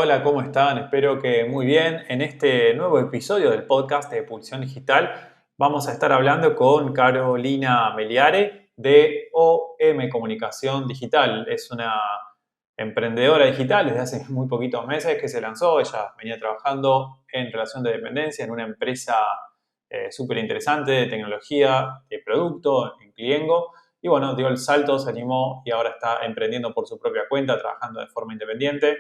hola, ¿cómo están? Espero que muy bien. En este nuevo episodio del podcast de Pulsión Digital vamos a estar hablando con Carolina Meliare de OM Comunicación Digital. Es una emprendedora digital desde hace muy poquitos meses que se lanzó. Ella venía trabajando en relación de dependencia en una empresa súper interesante de tecnología, de producto, en Cliengo. Y bueno, dio el salto, se animó y ahora está emprendiendo por su propia cuenta, trabajando de forma independiente.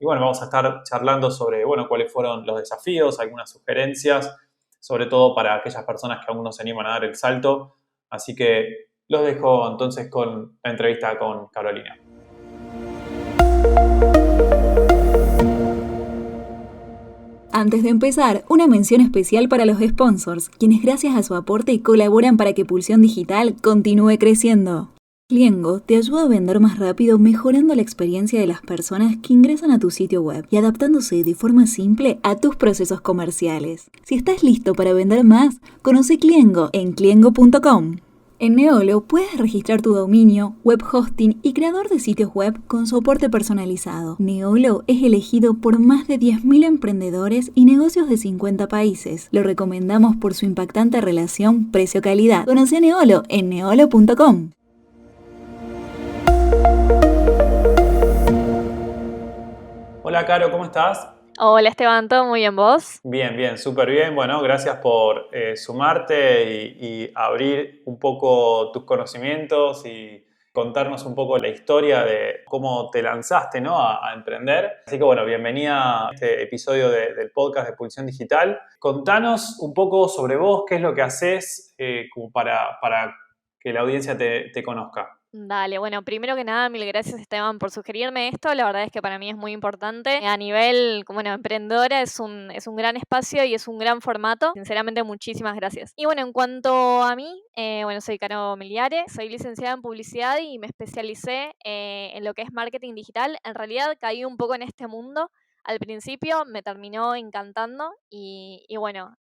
Y bueno, vamos a estar charlando sobre, bueno, cuáles fueron los desafíos, algunas sugerencias, sobre todo para aquellas personas que aún no se animan a dar el salto. Así que los dejo entonces con la entrevista con Carolina. Antes de empezar, una mención especial para los sponsors, quienes gracias a su aporte colaboran para que Pulsión Digital continúe creciendo. Cliengo te ayuda a vender más rápido mejorando la experiencia de las personas que ingresan a tu sitio web y adaptándose de forma simple a tus procesos comerciales. Si estás listo para vender más, conoce Cliengo en cliengo.com. En Neolo puedes registrar tu dominio, web hosting y creador de sitios web con soporte personalizado. Neolo es elegido por más de 10.000 emprendedores y negocios de 50 países. Lo recomendamos por su impactante relación precio-calidad. Conoce a Neolo en neolo.com. Hola, Caro, ¿cómo estás? Hola Esteban, ¿todo muy bien vos? Bien, bien, súper bien. Bueno, gracias por sumarte y abrir un poco tus conocimientos y contarnos un poco la historia de cómo te lanzaste, ¿no? a emprender. Así que bueno, bienvenida a este episodio del podcast de Pulsión Digital. Contanos un poco sobre vos, qué es lo que haces como para que la audiencia te conozca. Dale, bueno, primero que nada, mil gracias Esteban por sugerirme esto. La verdad es que para mí es muy importante. A nivel, bueno, emprendedora es un gran espacio y es un gran formato. Sinceramente, muchísimas gracias. Y bueno, en cuanto a mí, bueno, soy Caro Meliare, soy licenciada en publicidad y me especialicé en lo que es marketing digital. En realidad caí un poco en este mundo. Al principio me terminó encantando y bueno,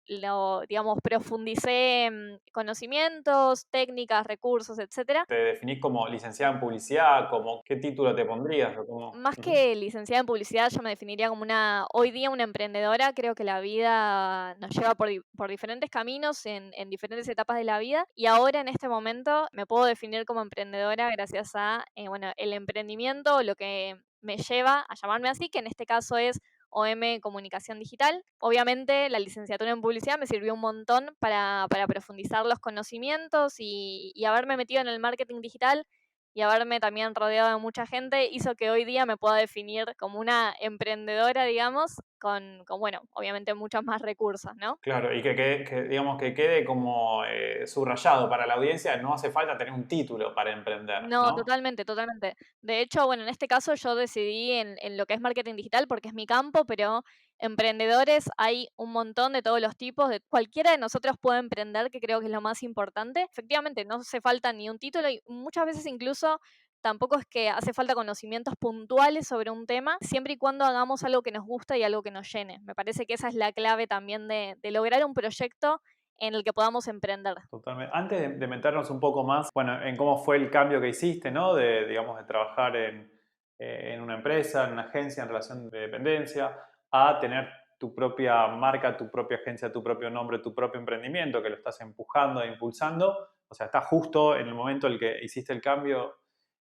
digamos, profundicé en conocimientos, técnicas, recursos, etcétera. ¿Te definís como licenciada en publicidad? ¿Qué título te pondrías? Más Ujú. que licenciada en publicidad, yo me definiría como hoy día una emprendedora. Creo que la vida nos lleva por diferentes caminos en diferentes etapas de la vida. Y ahora en este momento me puedo definir como emprendedora gracias a, bueno, el emprendimiento, lo que me lleva a llamarme así, que en este caso es OM Comunicación Digital. Obviamente la licenciatura en publicidad me sirvió un montón para profundizar los conocimientos y haberme metido en el marketing digital y haberme también rodeado de mucha gente hizo que hoy día me pueda definir como una emprendedora, digamos, con bueno, obviamente muchos más recursos, ¿no? Claro, y digamos que quede como subrayado para la audiencia, no hace falta tener un título para emprender, No, ¿no? totalmente, totalmente. De hecho, bueno, en este caso yo decidí en lo que es marketing digital porque es mi campo, pero emprendedores hay un montón de todos los tipos, de cualquiera de nosotros puede emprender, que creo que es lo más importante. Efectivamente, no hace falta ni un título y muchas veces incluso tampoco es que hace falta conocimientos puntuales sobre un tema, siempre y cuando hagamos algo que nos gusta y algo que nos llene. Me parece que esa es la clave también de lograr un proyecto en el que podamos emprender. Totalmente. Antes de meternos un poco más, bueno, en cómo fue el cambio que hiciste, ¿no? Digamos, de trabajar en una empresa, en una agencia en relación de dependencia, a tener tu propia marca, tu propia agencia, tu propio nombre, tu propio emprendimiento, que lo estás empujando e impulsando. O sea, estás justo en el momento en el que hiciste el cambio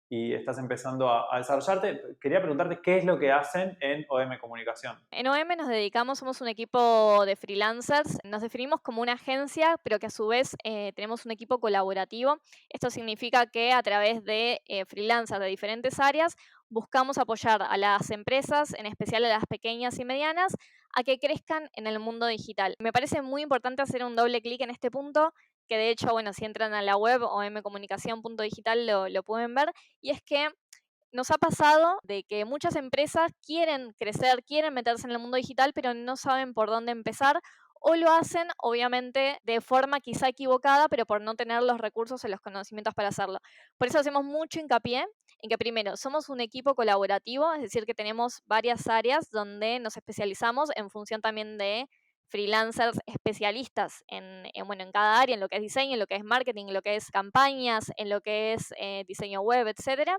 y estás empezando a desarrollarte. Quería preguntarte qué es lo que hacen en OM Comunicación. En OM nos dedicamos, somos un equipo de freelancers, nos definimos como una agencia, pero que a su vez tenemos un equipo colaborativo. Esto significa que a través de freelancers de diferentes áreas buscamos apoyar a las empresas, en especial a las pequeñas y medianas, a que crezcan en el mundo digital. Me parece muy importante hacer un doble clic en este punto, que de hecho, bueno, si entran a la web omcomunicación.digital lo pueden ver, y es que nos ha pasado de que muchas empresas quieren crecer, quieren meterse en el mundo digital, pero no saben por dónde empezar o lo hacen, obviamente, de forma quizá equivocada, pero por no tener los recursos o los conocimientos para hacerlo. Por eso hacemos mucho hincapié en que primero somos un equipo colaborativo, es decir, que tenemos varias áreas donde nos especializamos en función también de freelancers especialistas bueno, en cada área, en lo que es diseño, en lo que es marketing, en lo que es campañas, en lo que es diseño web, etcétera.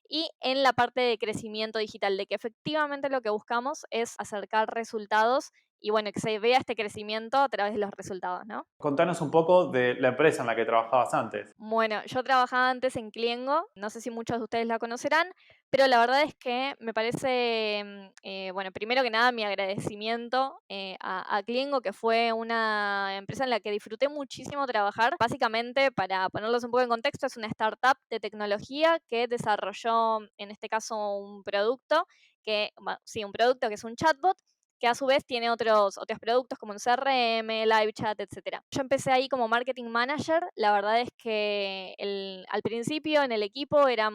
y en la parte de crecimiento digital, de que efectivamente lo que buscamos es acercar resultados y bueno, que se vea este crecimiento a través de los resultados, ¿no? Contanos un poco de la empresa en la que trabajabas antes. Bueno, yo trabajaba antes en Cliengo, no sé si muchos de ustedes la conocerán, pero la verdad es que me parece, bueno, primero que nada mi agradecimiento a Cliengo, que fue una empresa en la que disfruté muchísimo trabajar. Básicamente, para ponerlos un poco en contexto, es una startup de tecnología que desarrolló, en este caso, un producto sí, un producto que es un chatbot, que a su vez tiene otros productos como un CRM, live chat, etcétera. Yo empecé ahí como marketing manager. La verdad es que al principio en el equipo era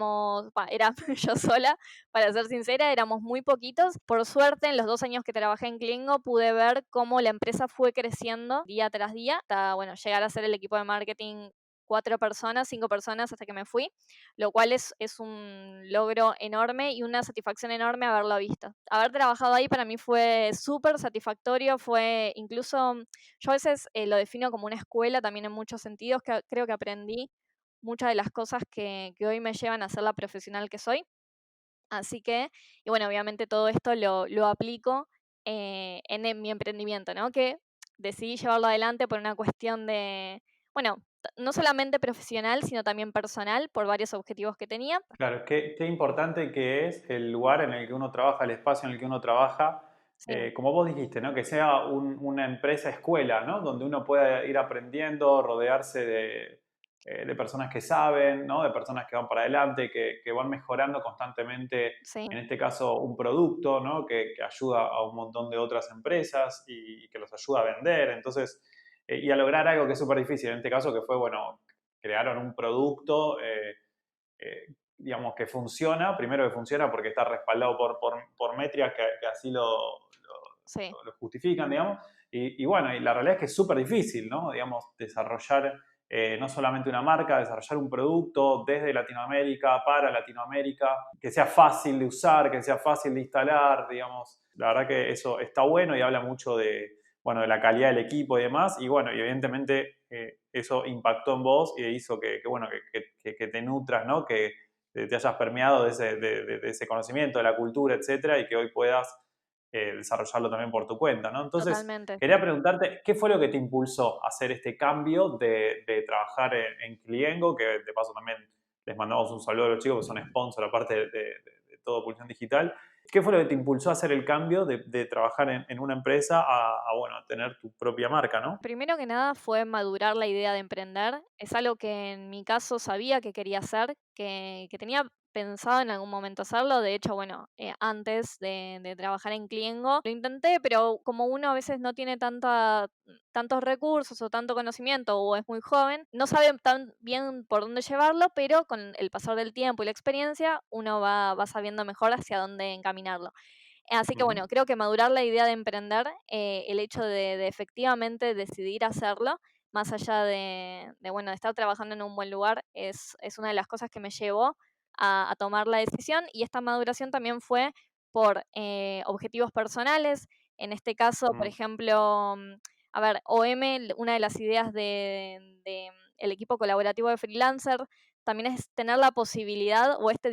yo sola, para ser sincera, éramos muy poquitos. Por suerte, en los 2 años que trabajé en Klingo, pude ver cómo la empresa fue creciendo día tras día, hasta, bueno, llegar a ser el equipo de marketing 4 personas, 5 personas hasta que me fui, lo cual es un logro enorme y una satisfacción enorme haberlo visto. Haber trabajado ahí para mí fue súper satisfactorio, fue incluso, yo a veces lo defino como una escuela también en muchos sentidos, que creo que aprendí muchas de las cosas que hoy me llevan a ser la profesional que soy. Así que, y bueno, obviamente todo esto lo aplico mi emprendimiento, ¿no? Que decidí llevarlo adelante por una cuestión de, bueno, no solamente profesional, sino también personal, por varios objetivos que tenía. Claro, qué importante que es el lugar en el que uno trabaja, el espacio en el que uno trabaja, Sí, como vos dijiste, ¿no? Que sea una empresa escuela, ¿no? Donde uno pueda ir aprendiendo, rodearse de personas que saben, ¿no? De personas que van para adelante, que van mejorando constantemente, sí, en este caso, un producto, ¿no? Que ayuda a un montón de otras empresas y que los ayuda a vender. Entonces, y a lograr algo que es súper difícil, en este caso, que fue, bueno, crearon un producto. Digamos, que funciona, primero que funciona porque está respaldado por métricas que así sí, lo justifican, digamos, y bueno, y la realidad es que es súper difícil, ¿no? Digamos, desarrollar no solamente una marca, desarrollar un producto desde Latinoamérica para Latinoamérica, que sea fácil de usar, que sea fácil de instalar, digamos, la verdad que eso está bueno y habla mucho de, bueno, de la calidad del equipo y demás, y bueno, y evidentemente eso impactó en vos y hizo bueno, que te nutras, ¿no? Que te hayas permeado de ese conocimiento, de la cultura, etcétera, y que hoy puedas desarrollarlo también por tu cuenta, ¿no? Entonces, totalmente. quería preguntarte, ¿qué fue lo que te impulsó a hacer este cambio de trabajar en Cliengo? Que de paso también les mandamos un saludo a los chicos que son sponsor, aparte de todo Pulsión Digital. ¿Qué fue lo que te impulsó a hacer el cambio de trabajar en una empresa bueno, a tener tu propia marca, ¿no? Primero que nada fue madurar la idea de emprender. Es algo que en mi caso sabía que quería hacer, que tenía pensado en algún momento hacerlo. De hecho, bueno, antes de trabajar en Cliengo lo intenté, pero como uno a veces no tiene tantos recursos o tanto conocimiento o es muy joven, no sabe tan bien por dónde llevarlo, pero con el pasar del tiempo y la experiencia uno va sabiendo mejor hacia dónde encaminarlo. Así que Ujú. bueno, creo que madurar la idea de emprender, el hecho de efectivamente decidir hacerlo, más allá bueno, de estar trabajando en un buen lugar, es una de las cosas que me llevó a tomar la decisión. Y esta maduración también fue por objetivos personales. En este caso, por Mm, ejemplo, a ver, una de las ideas el equipo colaborativo de freelancer también es tener la posibilidad o este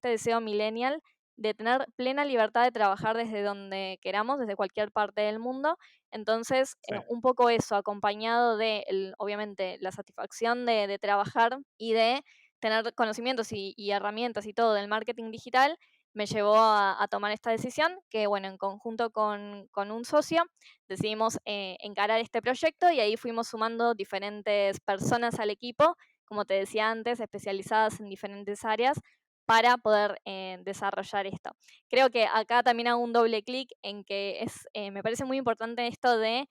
deseo millennial de tener plena libertad de trabajar desde donde queramos, desde cualquier parte del mundo. Entonces, sí. un poco eso, acompañado de, obviamente, la satisfacción de trabajar y de tener conocimientos y herramientas y todo del marketing digital, me llevó a tomar esta decisión, que bueno, en conjunto con un socio decidimos encarar este proyecto y ahí fuimos sumando diferentes personas al equipo, como te decía antes, especializadas en diferentes áreas para poder desarrollar esto. Creo que acá también hago un doble clic en que me parece muy importante esto de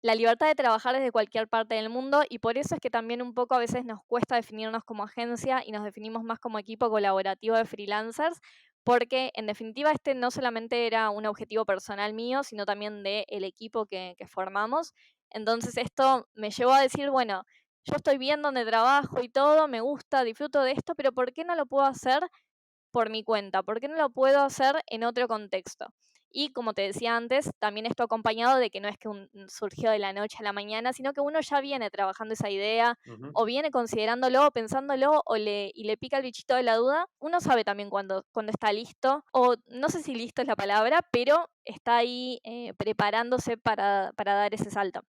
la libertad de trabajar desde cualquier parte del mundo y por eso es que también un poco a veces nos cuesta definirnos como agencia y nos definimos más como equipo colaborativo de freelancers, porque en definitiva este no solamente era un objetivo personal mío, sino también del equipo que formamos. Entonces esto me llevó a decir, bueno, yo estoy bien donde trabajo y todo, me gusta, disfruto de esto, pero ¿por qué no lo puedo hacer por mi cuenta? ¿Por qué no lo puedo hacer en otro contexto? Y como te decía antes, también esto acompañado de que no es que surgió de la noche a la mañana, sino que uno ya viene trabajando esa idea Ujú. o viene considerándolo, pensándolo y le pica el bichito de la duda. Uno sabe también cuando está listo, o no sé si listo es la palabra, pero está ahí preparándose para dar ese salto.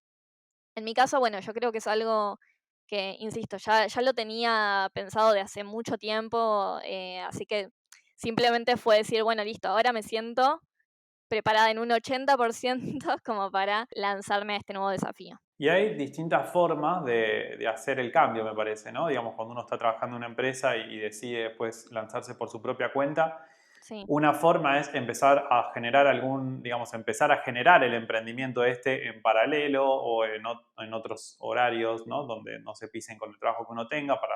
En mi caso, bueno, yo creo que es algo que, insisto, ya lo tenía pensado de hace mucho tiempo, así que simplemente fue decir, bueno, listo, ahora me siento preparada en un 80% como para lanzarme a este nuevo desafío. Y hay distintas formas de hacer el cambio, me parece, ¿no? Digamos, cuando uno está trabajando en una empresa y decide después lanzarse por su propia cuenta, Sí, una forma es empezar a generar empezar a generar el emprendimiento este en paralelo o en otros horarios, ¿no? Donde no se pisen con el trabajo que uno tenga para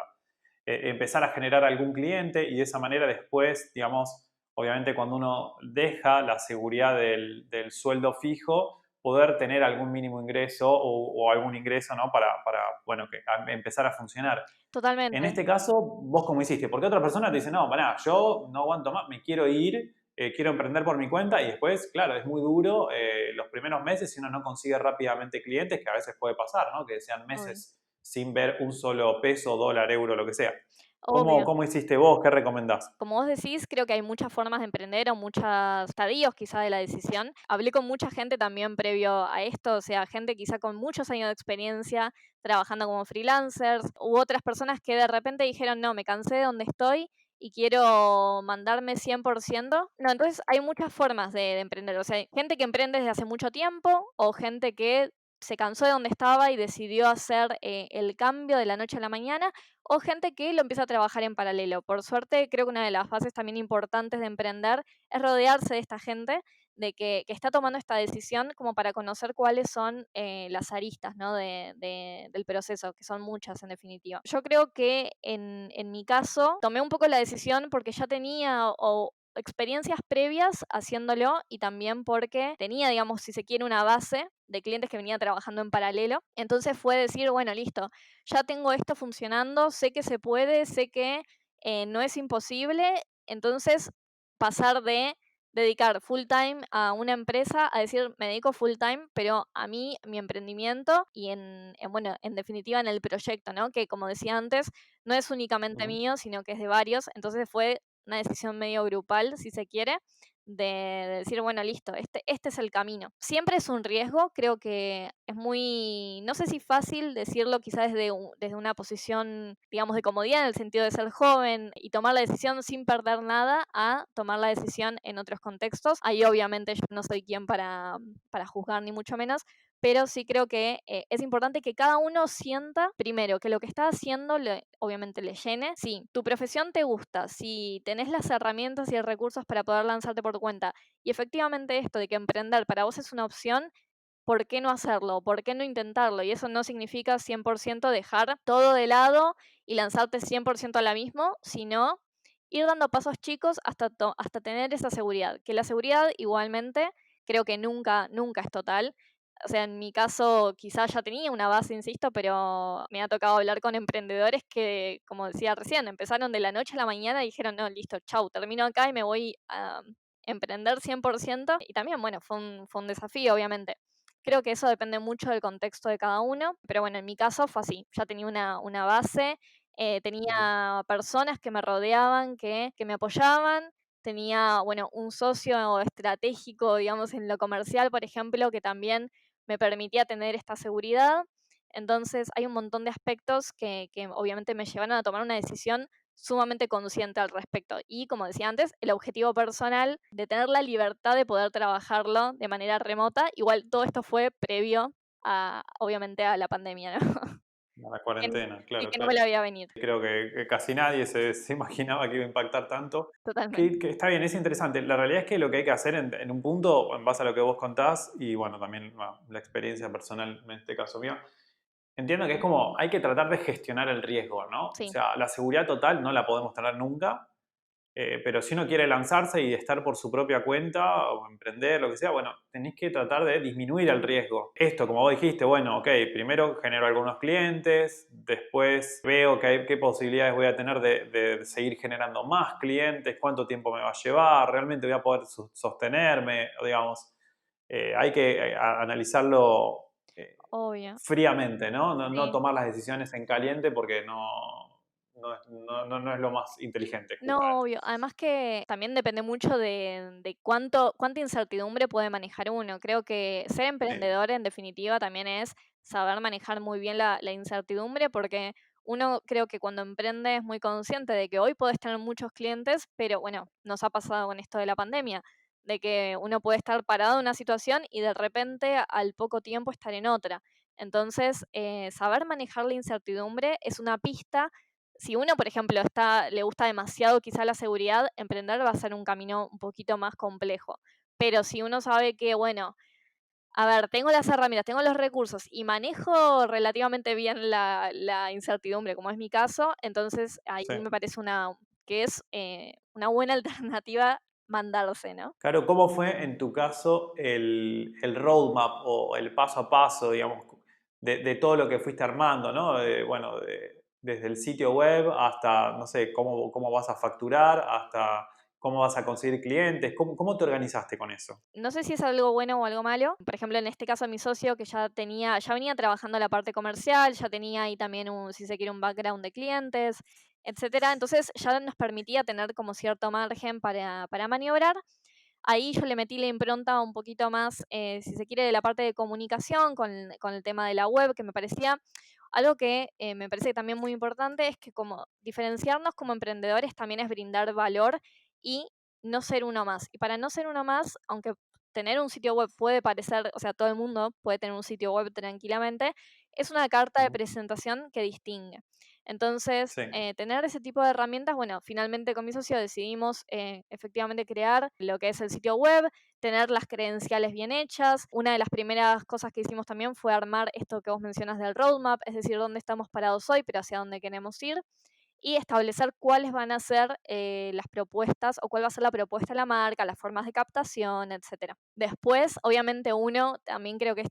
empezar a generar algún cliente y de esa manera después, digamos, obviamente cuando uno deja la seguridad del sueldo fijo, poder tener algún mínimo ingreso o algún ingreso, ¿no? Para bueno, empezar a funcionar. En totalmente. este caso, ¿vos cómo hiciste? Porque otra persona te dice, no, pará, yo no aguanto más, me quiero ir, quiero emprender por mi cuenta y después, claro, es muy duro los primeros meses si uno no consigue rápidamente clientes, que a veces puede pasar, ¿no? Que sean Obvio. meses sin ver un solo peso, dólar, euro, lo que sea. ¿Cómo, Obvio. cómo hiciste vos? ¿Qué recomendás? Como vos decís, creo que hay muchas formas de emprender o muchos estadios quizá de la decisión. Hablé con mucha gente también previo a esto, o sea, gente quizá con muchos años de experiencia trabajando como freelancers, u otras personas que de repente dijeron, no, me cansé de donde estoy y quiero mandarme 100%. No, entonces hay muchas formas de emprender, o sea, gente que emprende desde hace mucho tiempo o gente que se cansó de donde estaba y decidió hacer el cambio de la noche a la mañana o gente que lo empieza a trabajar en paralelo. Por suerte, creo que una de las fases también importantes de emprender es rodearse de esta gente de que está tomando esta decisión como para conocer cuáles son las aristas, ¿no? Del proceso, que son muchas en definitiva. Yo creo que en mi caso tomé un poco la decisión porque ya tenía o experiencias previas haciéndolo y también porque tenía, digamos, si se quiere, una base de clientes que venía trabajando en paralelo. Entonces fue decir, bueno, listo, ya tengo esto funcionando, sé que se puede, sé que no es imposible, entonces pasar de dedicar full time a una empresa a decir, me dedico full time, pero a mí, mi emprendimiento y bueno, en definitiva en el proyecto, ¿no? Que como decía antes, no es únicamente Ujú. mío, sino que es de varios, entonces fue una decisión medio grupal, si se quiere, de decir, bueno, listo, este es el camino. Siempre es un riesgo, creo que es muy, no sé si fácil decirlo quizás desde una posición, digamos, de comodidad, en el sentido de ser joven y tomar la decisión sin perder nada, a tomar la decisión en otros contextos. Ahí obviamente yo no soy quien para juzgar, ni mucho menos, pero sí creo que es importante que cada uno sienta, primero, que lo que está haciendo obviamente le llene. Si tu profesión te gusta, si tenés las herramientas y los recursos para poder lanzarte por tu cuenta, y efectivamente esto de que emprender para vos es una opción, ¿por qué no hacerlo? ¿Por qué no intentarlo? Y eso no significa 100% dejar todo de lado y lanzarte 100% a la mismo, sino ir dando pasos chicos hasta tener esa seguridad. Que la seguridad igualmente creo que nunca es total. O sea, en mi caso quizás ya tenía una base, insisto, pero me ha tocado hablar con emprendedores que, como decía recién, empezaron de la noche a la mañana y dijeron, no, listo, chau, termino acá y me voy a emprender 100%. Y también, bueno, fue un desafío, obviamente. Creo que eso depende mucho del contexto de cada uno, pero bueno, en mi caso fue así. Ya tenía una base, Ujú. tenía personas que me rodeaban, que me apoyaban, tenía, bueno, un socio estratégico, digamos, en lo comercial, por ejemplo, que también me permitía tener esta seguridad. Entonces, hay un montón de aspectos que obviamente me llevaron a tomar una decisión sumamente consciente al respecto. Y como decía antes, el objetivo personal de tener la libertad de poder trabajarlo de manera remota. Igual todo esto fue previo a, obviamente, a la pandemia, ¿no? A la Que n- cuarentena, y claro, que no me claro. la veía venir, Creo que casi nadie se imaginaba que iba a impactar tanto. totalmente. Que está bien, es interesante. La realidad es que lo que hay que hacer en un punto, en base a lo que vos contás, y bueno, también bueno, la experiencia personal en este caso mío, entiendo que es como hay que tratar de gestionar el riesgo, ¿no? O Sí, sea, la seguridad total no la podemos tener nunca, Pero si uno quiere lanzarse y estar por su propia cuenta o emprender, lo que sea, bueno, tenés que tratar de disminuir el riesgo. Esto, como vos dijiste, bueno, ok, primero genero algunos clientes, después veo qué posibilidades voy a tener de seguir generando más clientes, cuánto tiempo me va a llevar, realmente voy a poder sostenerme, digamos. Hay que analizarlo Obvio. fríamente, ¿no? No Sí. tomar las decisiones en caliente porque no es lo más inteligente, No, justamente. obvio. Además que también depende mucho de cuánta incertidumbre puede manejar uno. Creo que ser Sí. emprendedor en definitiva también es saber manejar muy bien la incertidumbre porque uno creo que cuando emprende es muy consciente de que hoy puedes tener muchos clientes, pero bueno, nos ha pasado con esto de la pandemia, de que uno puede estar parado en una situación y de repente al poco tiempo estar en otra. Entonces, saber manejar la incertidumbre es una pista. Si uno, por ejemplo, le gusta demasiado quizá la seguridad, emprender va a ser un camino un poquito más complejo. Pero si uno sabe que, bueno, a ver, tengo las herramientas, tengo los recursos y manejo relativamente bien la incertidumbre, como es mi caso, entonces ahí Sí. me parece que es una buena alternativa mandarse, ¿no? Claro, ¿cómo fue en tu caso el roadmap o el paso a paso, digamos, de todo lo que fuiste armando, ¿no? Bueno, desde el sitio web hasta, no sé, cómo vas a facturar, hasta cómo vas a conseguir clientes, cómo te organizaste con eso? No sé si es algo bueno o algo malo. Por ejemplo, en este caso mi socio que ya venía trabajando la parte comercial, ya tenía ahí también si se quiere, un background de clientes, etcétera. Entonces ya nos permitía tener como cierto margen para maniobrar. Ahí yo le metí la impronta un poquito más, si se quiere, de la parte de comunicación con el tema de la web, que me parecía algo que me parece también muy importante, es que como diferenciarnos como emprendedores también es brindar valor y no ser uno más. Y para no ser uno más, aunque tener un sitio web puede parecer, o sea, todo el mundo puede tener un sitio web tranquilamente, es una carta de Ujú. presentación que distingue. Entonces, Sí. tener ese tipo de herramientas, bueno, finalmente con mi socio decidimos efectivamente crear lo que es el sitio web, tener las credenciales bien hechas. Una de las primeras cosas que hicimos también fue armar esto que vos mencionas del roadmap, es decir, dónde estamos parados hoy, pero hacia dónde queremos ir y establecer cuáles van a ser las propuestas o cuál va a ser la propuesta de la marca, las formas de captación, etcétera. Después, obviamente, uno también creo que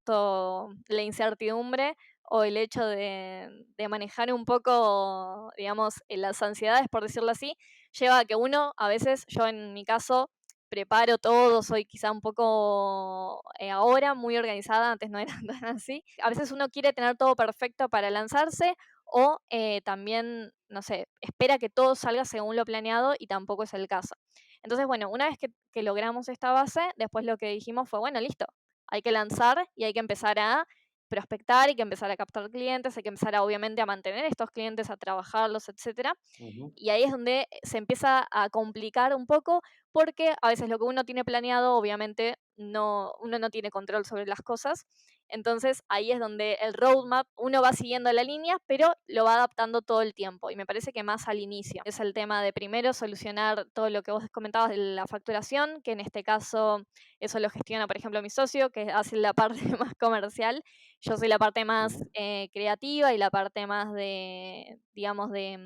la incertidumbre o el hecho de manejar un poco, digamos, las ansiedades, por decirlo así, lleva a que uno, a veces, yo en mi caso, preparo todo, soy quizá un poco ahora muy organizada, antes no era tan así. A veces uno quiere tener todo perfecto para lanzarse o también, no sé, espera que todo salga según lo planeado y tampoco es el caso. Entonces, bueno, una vez que logramos esta base, después lo que dijimos fue, bueno, listo, hay que lanzar y hay que empezar a prospectar, hay que empezar a captar clientes, hay que empezar a, obviamente, a mantener estos clientes, a trabajarlos, etcétera. Ujú. Y ahí es donde se empieza a complicar un poco, porque a veces lo que uno tiene planeado, obviamente, uno no tiene control sobre las cosas. Entonces ahí es donde el roadmap, uno va siguiendo la línea, pero lo va adaptando todo el tiempo. Y me parece que más al inicio. Es el tema de primero solucionar todo lo que vos comentabas de la facturación, que en este caso eso lo gestiona, por ejemplo, mi socio, que hace la parte más comercial. Yo soy la parte más Ujú. creativa y la parte más de, digamos, de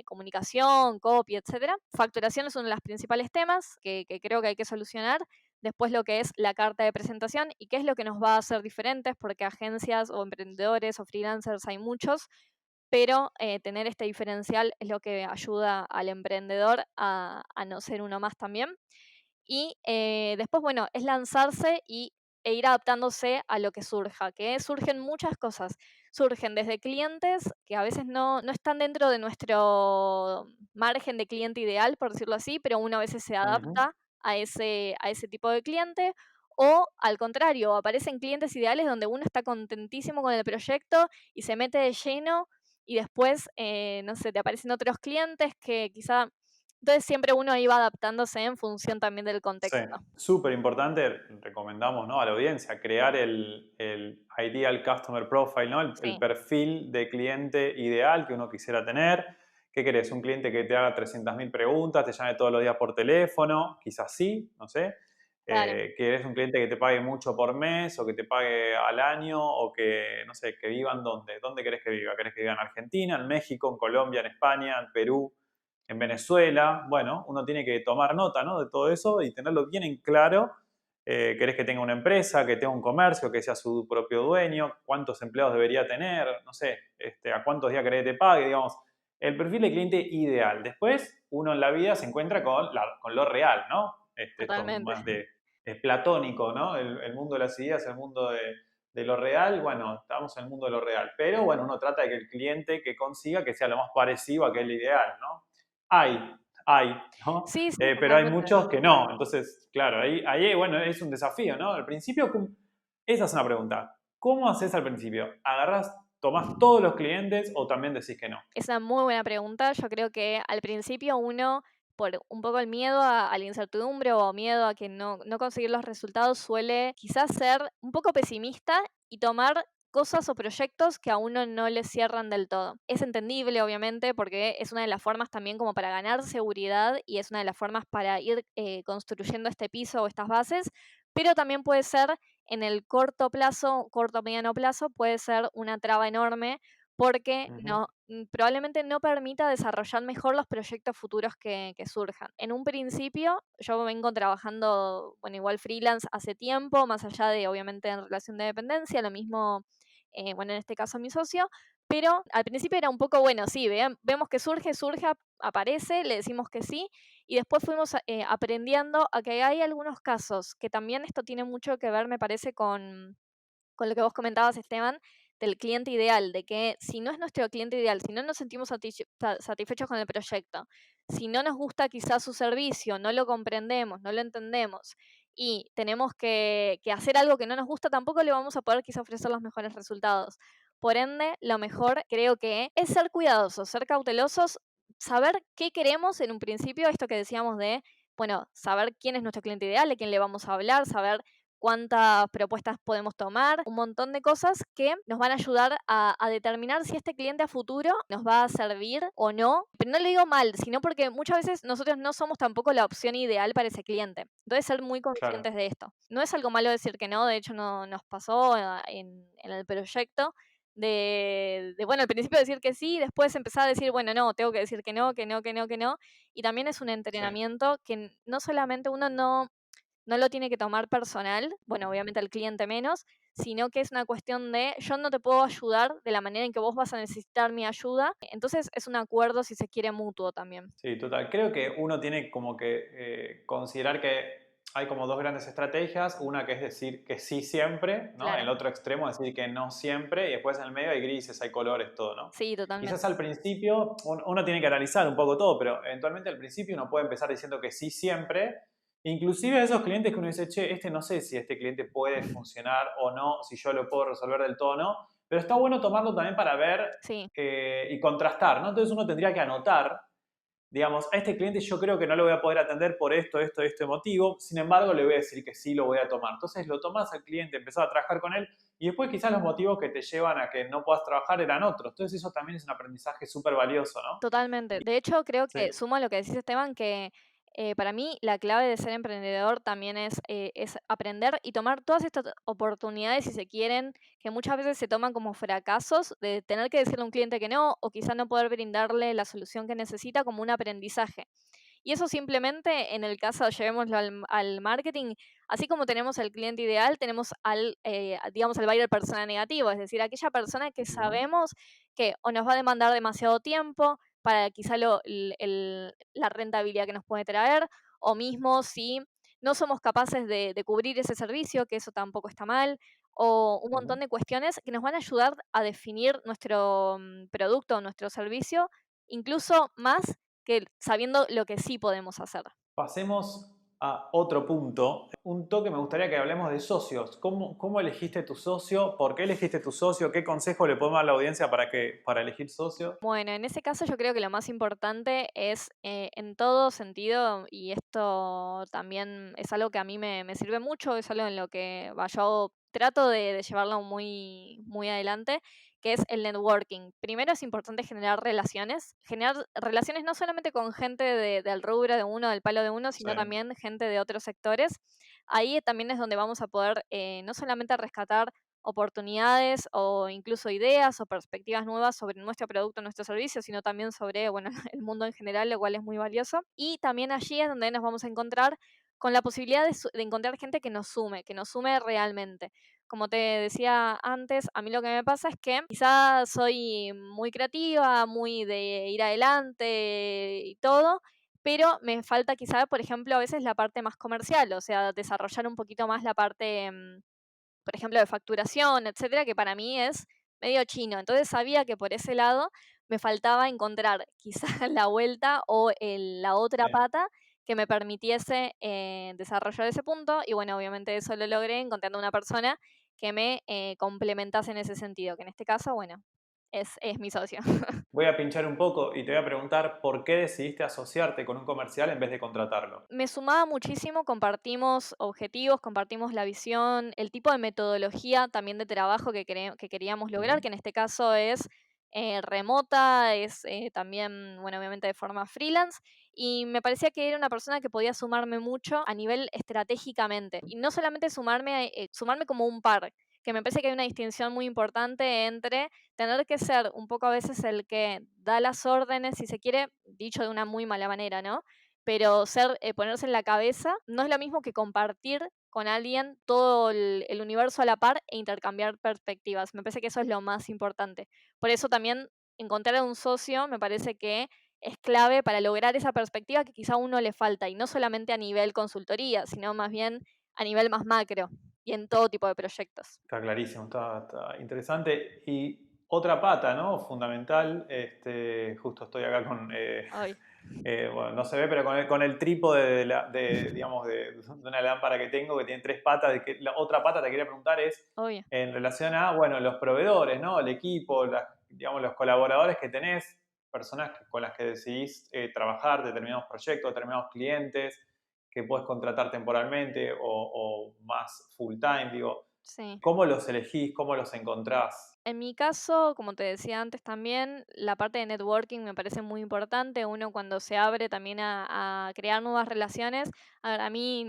comunicación, copy, etcétera. Facturación es uno de los principales temas que creo que hay que solucionar. Después lo que es la carta de presentación y qué es lo que nos va a hacer diferentes, porque agencias o emprendedores o freelancers hay muchos, pero tener este diferencial es lo que ayuda al emprendedor a no ser uno más también. Y después, bueno, es lanzarse e ir adaptándose a lo que surja, que surgen muchas cosas. Surgen desde clientes que a veces no están dentro de nuestro margen de cliente ideal, por decirlo así, pero uno a veces se Ujú. adapta a ese tipo de cliente. O al contrario, aparecen clientes ideales donde uno está contentísimo con el proyecto y se mete de lleno y después, no sé, te aparecen otros clientes que quizá entonces siempre uno iba adaptándose en función también del Sí, contexto. súper importante, recomendamos, ¿no?, a la audiencia crear el ideal customer profile, ¿no? El Sí, perfil de cliente ideal que uno quisiera tener. ¿Qué querés? ¿Un cliente que te haga 300.000 preguntas, te llame todos los días por teléfono? Quizás sí, no sé. claro. ¿Querés un cliente que te pague mucho por mes o que te pague al año o que, no sé, que vivan dónde? ¿Dónde querés que viva? ¿Querés que viva en Argentina, en México, en Colombia, en España, en Perú? en Venezuela. Bueno, uno tiene que tomar nota, ¿no?, de todo eso y tenerlo bien en claro. ¿Querés que tenga una empresa, que tenga un comercio, que sea su propio dueño? ¿Cuántos empleados debería tener? No sé, ¿a cuántos días querés que te pague? Digamos, el perfil de cliente ideal. Después, uno en la vida se encuentra con lo real, ¿no? Esto Totalmente. más es platónico, ¿no? El mundo de las ideas, el mundo de lo real. Bueno, estamos en el mundo de lo real. Pero bueno, uno trata de que el cliente que consiga que sea lo más parecido a aquel ideal, ¿no? Hay, hay, ¿no? Sí, sí, Pero hay totalmente. muchos que no. Entonces, claro, ahí, bueno, es un desafío, ¿no? Al principio, esa es una pregunta. ¿Cómo haces al principio? ¿Agarrás, tomás todos los clientes o también decís que no? Es una muy buena pregunta. Yo creo que al principio uno, por un poco el miedo a la incertidumbre o miedo a que no conseguir los resultados, suele quizás ser un poco pesimista y tomar cosas o proyectos que a uno no le cierran del todo. Es entendible, obviamente, porque es una de las formas también como para ganar seguridad y es una de las formas para ir construyendo este piso o estas bases, pero también puede ser en el corto plazo, corto mediano plazo, puede ser una traba enorme porque Ujú. probablemente no permita desarrollar mejor los proyectos futuros que surjan. En un principio, yo vengo trabajando, bueno, igual freelance hace tiempo, más allá de, obviamente, en relación de dependencia, lo mismo, bueno, en este caso mi socio, pero al principio era un poco, bueno, sí, vemos que surge, aparece, le decimos que sí, y después fuimos aprendiendo a que hay algunos casos que también esto tiene mucho que ver, me parece, con lo que vos comentabas, Esteban, del cliente ideal, de que si no es nuestro cliente ideal, si no nos sentimos satisfechos con el proyecto, si no nos gusta quizás su servicio, no lo comprendemos, no lo entendemos y tenemos que hacer algo que no nos gusta, tampoco le vamos a poder quizás ofrecer los mejores resultados. Por ende, lo mejor creo que es ser cuidadosos, ser cautelosos, saber qué queremos en un principio, esto que decíamos de, bueno, saber quién es nuestro cliente ideal, de quién le vamos a hablar, saber cuántas propuestas podemos tomar, un montón de cosas que nos van a ayudar a determinar si este cliente a futuro nos va a servir o no. Pero no le digo mal, sino porque muchas veces nosotros no somos tampoco la opción ideal para ese cliente. Entonces, ser muy Claro. conscientes de esto. No es algo malo decir que no, de hecho nos pasó en el proyecto. Bueno, al principio decir que sí, después empezar a decir, bueno, no, tengo que decir que no, que no, que no, que no. Y también es un Sí. entrenamiento que no solamente uno no lo tiene que tomar personal, bueno, obviamente al cliente menos, sino que es una cuestión de yo no te puedo ayudar de la manera en que vos vas a necesitar mi ayuda. Entonces es un acuerdo, si se quiere, mutuo también. Sí, total. Creo que uno tiene como que considerar que hay como dos grandes estrategias. Una que es decir que sí siempre, ¿no? Claro. El otro extremo es decir que no siempre. Y después en el medio hay grises, hay colores, todo, ¿no? Sí, totalmente. Quizás al principio uno tiene que analizar un poco todo, pero eventualmente al principio uno puede empezar diciendo que sí siempre. Inclusive a esos clientes que uno dice, che, no sé si este cliente puede funcionar o no, si yo lo puedo resolver del todo o no. Pero está bueno tomarlo también para ver Sí, y contrastar, ¿no? Entonces uno tendría que anotar, digamos, a este cliente yo creo que no lo voy a poder atender por este motivo, sin embargo le voy a decir que sí lo voy a tomar. Entonces lo tomas al cliente, empezás a trabajar con él y después quizás los motivos que te llevan a que no puedas trabajar eran otros. Entonces eso también es un aprendizaje súper valioso, ¿no? totalmente. De hecho, creo Sí, que sumo a lo que decís, Esteban, que para mí la clave de ser emprendedor también es aprender y tomar todas estas oportunidades, si se quieren, que muchas veces se toman como fracasos, de tener que decirle a un cliente que no, o quizá no poder brindarle la solución que necesita como un aprendizaje. Y eso simplemente, en el caso, llevémoslo al marketing, así como tenemos al cliente ideal, tenemos digamos, al buyer persona negativo, es decir, aquella persona que ujú, sabemos que o nos va a demandar demasiado tiempo para quizá la rentabilidad que nos puede traer, o mismo si no somos capaces de cubrir ese servicio, que eso tampoco está mal, o un ujú. montón de cuestiones que nos van a ayudar a definir nuestro producto o nuestro servicio, incluso más que sabiendo lo que sí podemos hacer. Pasemos a otro punto. Un toque me gustaría que hablemos de socios. ¿Cómo elegiste tu socio? ¿Por qué elegiste tu socio? ¿Qué consejo le podemos dar a la audiencia para elegir socio? Bueno, en ese caso yo creo que lo más importante es en todo sentido, y esto también es algo que a mí me sirve mucho, es algo en lo que yo trato de llevarlo muy, muy adelante, que es el networking. Primero es importante generar relaciones no solamente con gente del rubro de uno, del palo de uno, Sí. sino también gente de otros sectores. Ahí también es donde vamos a poder no solamente rescatar oportunidades o incluso ideas o perspectivas nuevas sobre nuestro producto, nuestro servicio, sino también sobre, bueno, el mundo en general, lo cual es muy valioso. Y también allí es donde nos vamos a encontrar con la posibilidad de encontrar gente que nos sume realmente. Como te decía antes, a mí lo que me pasa es que quizás soy muy creativa, muy de ir adelante y todo, pero me falta quizá, por ejemplo, a veces la parte más comercial, o sea, desarrollar un poquito más la parte, por ejemplo, de facturación, etcétera, que para mí es medio chino. Entonces sabía que por ese lado me faltaba encontrar quizás la vuelta o la otra Sí. pata que me permitiese desarrollar ese punto. Y bueno, obviamente eso lo logré encontrando una persona que me complementase en ese sentido, que en este caso, bueno, es mi socio. Voy a pinchar un poco y te voy a preguntar por qué decidiste asociarte con un comercial en vez de contratarlo. Me sumaba muchísimo, compartimos objetivos, compartimos la visión, el tipo de metodología también de trabajo que queríamos lograr, Ujú. que en este caso es remota, es también, bueno, obviamente de forma freelance, y me parecía que era una persona que podía sumarme mucho a nivel estratégicamente, y no solamente sumarme como un par, que me parece que hay una distinción muy importante entre tener que ser un poco a veces el que da las órdenes, si se quiere, dicho de una muy mala manera, ¿no? Pero ponerse en la cabeza no es lo mismo que compartir con alguien todo el universo a la par e intercambiar perspectivas. Me parece que eso es lo más importante. Por eso también encontrar a un socio me parece que es clave para lograr esa perspectiva que quizá a uno le falta, y no solamente a nivel consultoría, sino más bien a nivel más macro y en todo tipo de proyectos. Está clarísimo, está interesante. Y otra pata, ¿no? Fundamental, justo estoy acá con, Ay, bueno, no se ve, pero con el trípode digamos, de una lámpara que tengo que tiene tres patas. La otra pata te quería preguntar es obvio. en relación a, bueno, los proveedores, ¿no? El equipo, digamos, los colaboradores que tenés, personas con las que decidís trabajar, determinados proyectos, determinados clientes, que puedes contratar temporalmente o más full time, digo. Sí. ¿Cómo los elegís? ¿Cómo los encontrás? En mi caso, como te decía antes también, la parte de networking me parece muy importante. Uno cuando se abre también a crear nuevas relaciones, a mí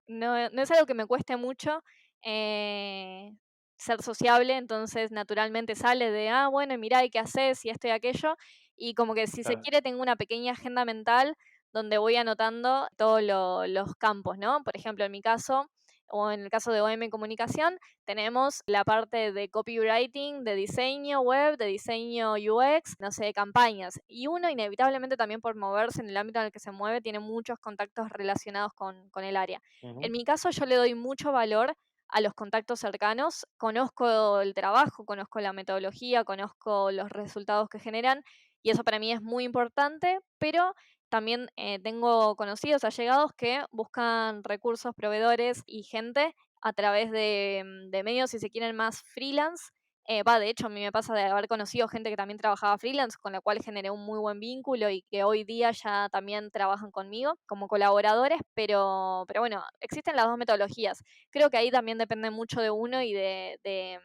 no es algo que me cueste mucho eh, ser sociable, entonces naturalmente sale de, ah, bueno, mirá, ¿y qué haces? Y esto y aquello. Y como que si se Claro. quiere, tengo una pequeña agenda mental donde voy anotando todos los campos, ¿no? Por ejemplo, en mi caso, o en el caso de OM Comunicación, tenemos la parte de copywriting, de diseño web, de diseño UX, no sé, de campañas. Y uno, inevitablemente, también por moverse en el ámbito en el que se mueve, tiene muchos contactos relacionados con el área. En Ujú. mi caso, yo le doy mucho valor a los contactos cercanos. Conozco el trabajo, conozco la metodología, conozco los resultados que generan, y eso para mí es muy importante, pero también tengo conocidos, allegados que buscan recursos, proveedores y gente a través de medios, si se quieren, más freelance. De hecho, a mí me pasa de haber conocido gente que también trabajaba freelance, con la cual generé un muy buen vínculo y que hoy día ya también trabajan conmigo como colaboradores, pero bueno, existen las dos metodologías. Creo que ahí también depende mucho de uno y de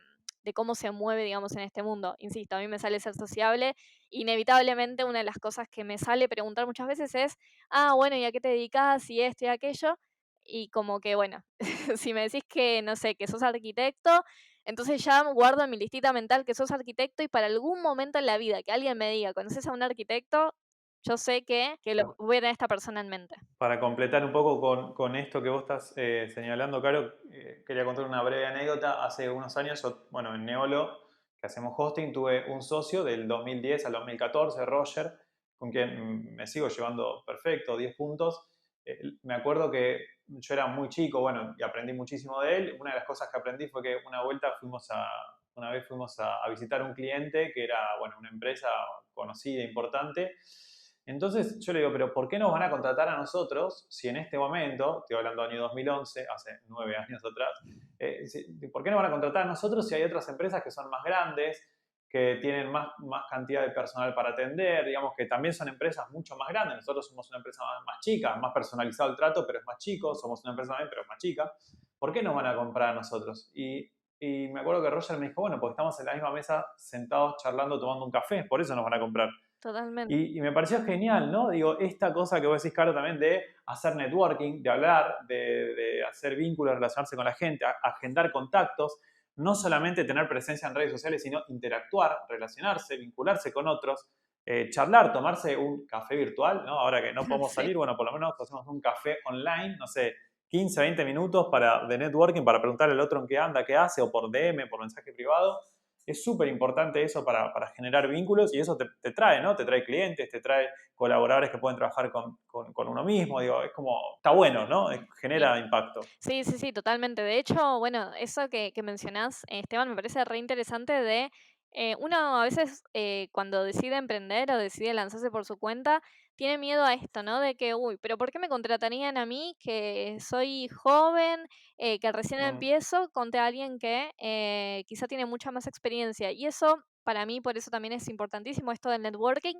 cómo se mueve, digamos, en este mundo. Insisto, a mí me sale ser sociable. Inevitablemente una de las cosas que me sale preguntar muchas veces es, ah, bueno, ¿y a qué te dedicas? Y esto y aquello. Y como que, bueno, si me decís que, no sé, que sos arquitecto, entonces ya guardo en mi listita mental que sos arquitecto, y para algún momento en la vida que alguien me diga, ¿conoces a un arquitecto? Yo sé que voy a tener a esta persona en mente. Para completar un poco con esto que vos estás señalando, Caro, quería contar una breve anécdota. Hace unos años, yo, bueno, en Neolo, que hacemos hosting, tuve un socio del 2010 al 2014, Roger, con quien me sigo llevando perfecto, 10 puntos. Me acuerdo que yo era muy chico, bueno, y aprendí muchísimo de él. Una de las cosas que aprendí fue que una vez fuimos a visitar un cliente que era, bueno, una empresa conocida, importante. Entonces yo le digo, pero ¿por qué nos van a contratar a nosotros si en este momento, estoy hablando del año 2011, hace 9 años atrás, ¿por qué nos van a contratar a nosotros si hay otras empresas que son más grandes, que tienen más cantidad de personal para atender, digamos que también son empresas mucho más grandes? Nosotros somos una empresa más chica, más personalizado el trato, pero es más chico, somos una empresa también, pero es más chica. ¿Por qué nos van a comprar a nosotros? Y me acuerdo que Roger me dijo, bueno, porque estamos en la misma mesa sentados charlando, tomando un café, por eso nos van a comprar. Totalmente. Y me pareció genial, ¿no? Digo, esta cosa que vos decís, Caro, también de hacer networking, de hablar, de hacer vínculos, relacionarse con la gente, agendar contactos. no solamente tener presencia en redes sociales, sino interactuar, relacionarse, vincularse con otros, charlar, tomarse un café virtual, ¿no? Ahora que no podemos Sí. salir, bueno, por lo menos hacemos un café online, no sé, 15, 20 minutos de networking para preguntarle al otro en qué anda, qué hace, o por DM, por mensaje privado. Es súper importante eso para generar vínculos y eso te trae, ¿no? Te trae clientes, te trae colaboradores que pueden trabajar con uno mismo. Digo, es como, está bueno, ¿no? Sí. Genera impacto. Sí, sí, sí, totalmente. De hecho, bueno, eso que mencionás, Esteban, me parece re interesante de uno a veces cuando decide emprender o decide lanzarse por su cuenta, tiene miedo a esto, ¿no? De que, uy, pero ¿por qué me contratarían a mí que soy joven, que recién Mm, empiezo, contra alguien que quizá tiene mucha más experiencia? Y eso, para mí, por eso también es importantísimo esto del networking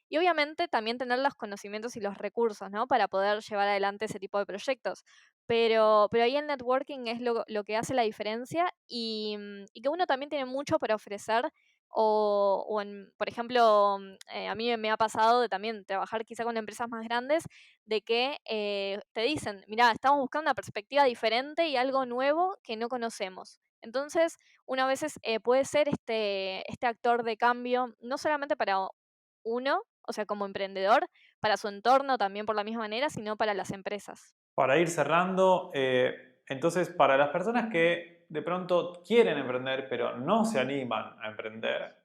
y obviamente también tener los conocimientos y los recursos, ¿no? Para poder llevar adelante ese tipo de proyectos. Pero ahí el networking es lo que hace la diferencia y que uno también tiene mucho para ofrecer o en, por ejemplo, a mí me ha pasado de también trabajar quizá con empresas más grandes, de que te dicen, mira, estamos buscando una perspectiva diferente y algo nuevo que no conocemos. Entonces, uno a veces puede ser este actor de cambio, no solamente para uno, o sea, como emprendedor, para su entorno también por la misma manera, sino para las empresas. Para ir cerrando, entonces, para las personas que de pronto quieren emprender, pero no se animan a emprender,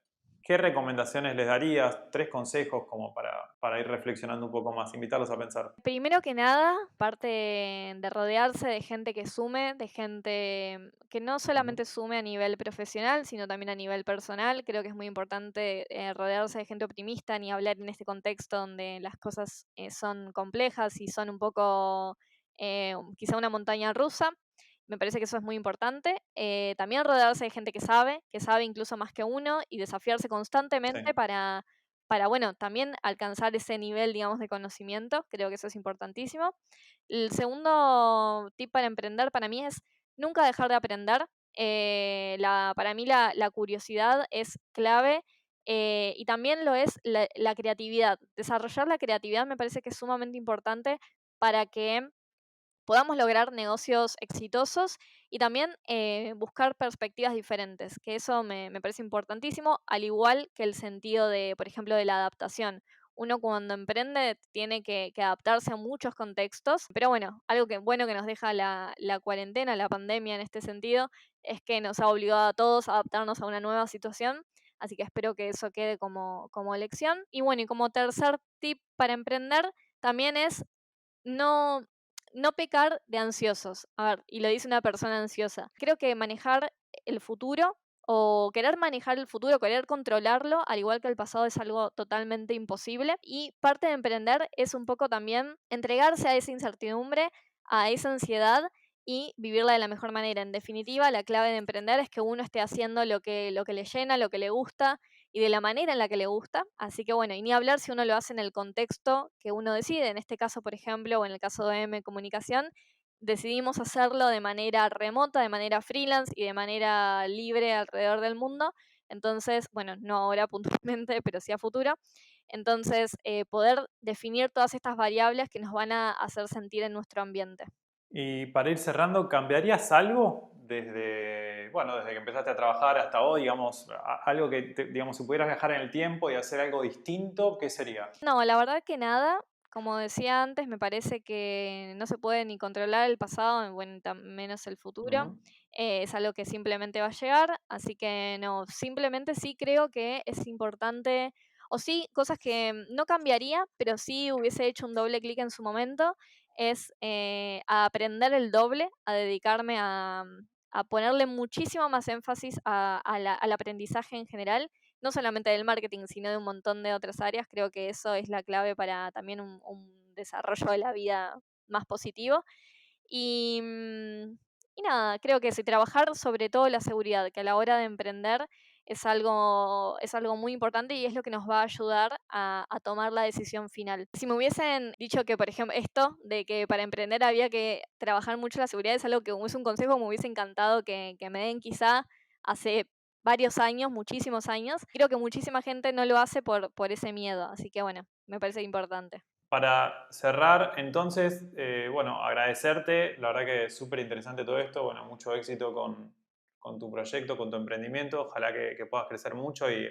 ¿qué recomendaciones les darías? Tres consejos como para ir reflexionando un poco más, invitarlos a pensar. Primero que nada, parte de rodearse de gente que sume, de gente que no Ujú. solamente sume a nivel profesional, sino también a nivel personal. Creo que es muy importante rodearse de gente optimista, ni hablar en este contexto donde las cosas son complejas y son un poco quizá una montaña rusa. Me parece que eso es muy importante. También rodearse de gente que sabe incluso más que uno y desafiarse Sí. constantemente para, bueno, también alcanzar ese nivel, digamos, de conocimiento. Creo que eso es importantísimo. El segundo tip para emprender para mí es nunca dejar de aprender. Para mí la curiosidad es clave y también lo es la creatividad. Desarrollar la creatividad me parece que es sumamente importante para que podamos lograr negocios exitosos y también buscar perspectivas diferentes, que eso me parece importantísimo, al igual que el sentido de, por ejemplo, de la adaptación. Uno cuando emprende tiene que adaptarse a muchos contextos, pero bueno, algo que bueno que nos deja la cuarentena, la pandemia en este sentido, es que nos ha obligado a todos a adaptarnos a una nueva situación, así que espero que eso quede como lección. Y bueno, y como tercer tip para emprender, también es no, no pecar de ansiosos. A ver, y lo dice una persona ansiosa. Creo que manejar el futuro o querer manejar el futuro, querer controlarlo, al igual que el pasado, es algo totalmente imposible. Y parte de emprender es un poco también entregarse a esa incertidumbre, a esa ansiedad y vivirla de la mejor manera. En definitiva, la clave de emprender es que uno esté haciendo lo que le llena, lo que le gusta y de la manera en la que le gusta. Así que bueno, y ni hablar si uno lo hace en el contexto que uno decide. En este caso, por ejemplo, o en el caso de M Comunicación, decidimos hacerlo de manera remota, de manera freelance y de manera libre alrededor del mundo. Entonces, bueno, no ahora puntualmente, pero sí a futuro. Entonces, poder definir todas estas variables que nos van a hacer sentir en nuestro ambiente. Y para ir cerrando, ¿cambiarías algo desde que empezaste a trabajar hasta hoy, digamos, algo que, digamos, si pudieras viajar en el tiempo y hacer algo distinto, ¿qué sería? No, la verdad que nada. Como decía antes, me parece que no se puede ni controlar el pasado, bueno, menos el futuro. Ujú. Es algo que simplemente va a llegar, así que no, simplemente sí creo que es importante, o sí, cosas que no cambiaría, pero sí hubiese hecho un doble clic en su momento, es a aprender el doble, a dedicarme a ponerle muchísimo más énfasis al aprendizaje en general no solamente del marketing, sino de un montón de otras áreas. Creo que eso es la clave para también un desarrollo de la vida más positivo. Y, y nada, creo que si trabajar sobre todo la seguridad, que a la hora de emprender es algo muy importante y es lo que nos va a ayudar a tomar la decisión final. Si me hubiesen dicho que, por ejemplo, esto de que para emprender había que trabajar mucho la seguridad es algo que es un consejo que me hubiese encantado que me den quizá hace varios años, muchísimos años. Creo que muchísima gente no lo hace por ese miedo, así que bueno, me parece importante. Para cerrar, entonces, bueno, agradecerte, la verdad que es súper interesante todo esto, bueno, mucho éxito con tu proyecto, con tu emprendimiento. Ojalá que puedas crecer mucho y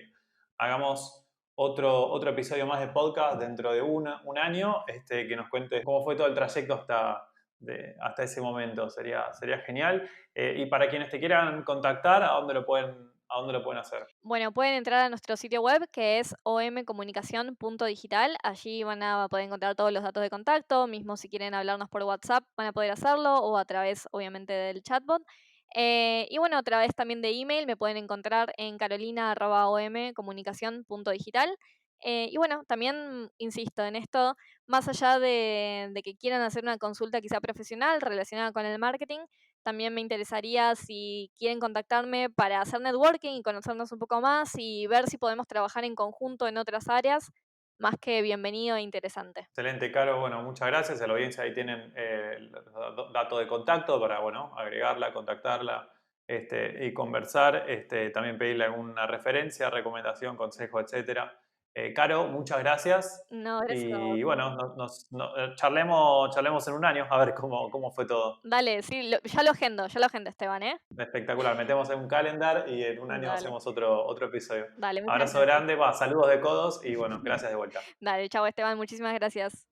hagamos otro episodio más de podcast dentro de un año, que nos cuentes cómo fue todo el trayecto hasta ese momento. Sería genial. Y para quienes te quieran contactar, ¿a dónde lo pueden hacer? Bueno, pueden entrar a nuestro sitio web que es omcomunicación.digital. Allí van a poder encontrar todos los datos de contacto, mismo si quieren hablarnos por WhatsApp van a poder hacerlo o a través, obviamente, del chatbot. Y bueno, a través también de email me pueden encontrar en carolina@omcomunicación.digital. Y bueno, también insisto en esto, más allá de que quieran hacer una consulta quizá profesional relacionada con el marketing, también me interesaría si quieren contactarme para hacer networking y conocernos un poco más y ver si podemos trabajar en conjunto en otras áreas, más que bienvenido e interesante. Excelente, Caro. Bueno, muchas gracias. A la audiencia ahí tienen los datos de contacto para, bueno, agregarla, contactarla y conversar. También pedirle alguna referencia, recomendación, consejo, etcétera. Caro, muchas gracias. No, gracias a vos. Y bueno, charlemos en un año a ver cómo fue todo. Dale, sí, ya lo agendo, Esteban, ¿eh? Espectacular. Metemos en un calendar y en un año Dale, hacemos otro episodio. dale, muchas Abrazo gracias. grande, saludos de codos y bueno, gracias de vuelta. Dale, chao, Esteban, muchísimas gracias.